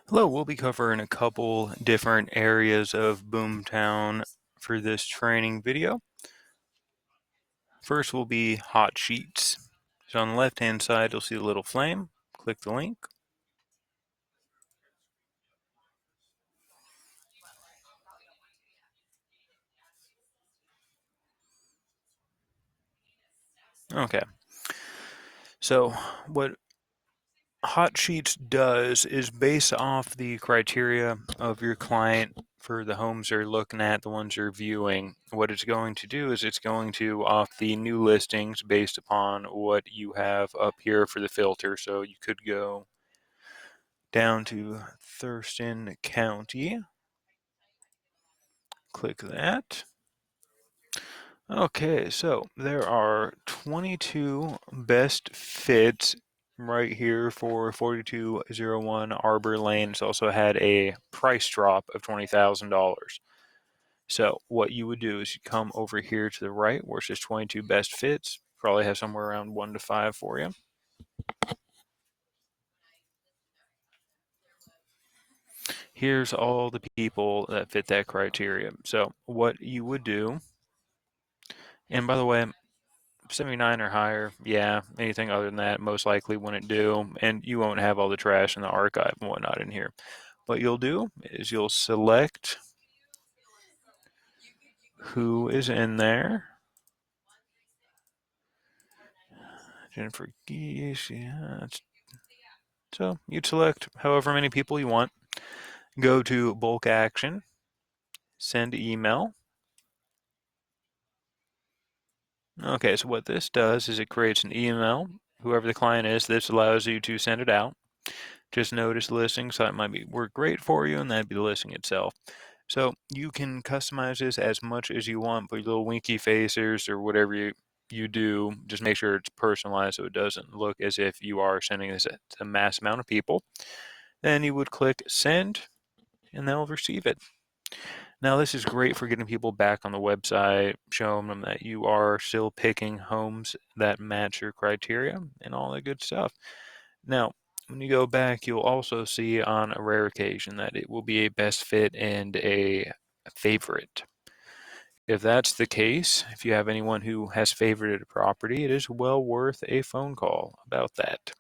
Hello, we'll be covering a couple different areas of Boomtown for this training video. First will be hot sheets. So on the left hand side you'll see a little flame. Click the link. Okay. So what hot sheets does is base off the criteria of your client for the homes they're looking at, the ones you're viewing. What it's going to do is it's going to off the new listings based upon what you have up here for the filter. So you could go down to Thurston County. Click that. Okay, so there are 22 best fits right here for 4201 Arbor Lane. It's also had a price drop of $20,000. So what you would do is you come over here to the right where it says 22 best fits. Probably have somewhere around 1 to 5 for you. Here's all the people that fit that criteria. So what you would do, and by the way, 79 or higher, yeah, anything other than that most likely wouldn't do, and you won't have all the trash in the archive and whatnot in here. What you'll do is you'll select who is in there. Jennifer Geese, yeah. So you'd select however many people you want. Go to bulk action, send email. Okay, so what this does is it creates an email. Whoever the client is, this allows you to send it out. Just notice listing, so that might work great for you, and that'd be the listing itself. So you can customize this as much as you want, put little winky faces or whatever you do. Just make sure it's personalized so it doesn't look as if you are sending this to a mass amount of people. Then you would click send, and they'll receive it. Now this is great for getting people back on the website, showing them that you are still picking homes that match your criteria and all that good stuff. Now, when you go back, you'll also see on a rare occasion that it will be a best fit and a favorite. If that's the case, if you have anyone who has favorited a property, it is well worth a phone call about that.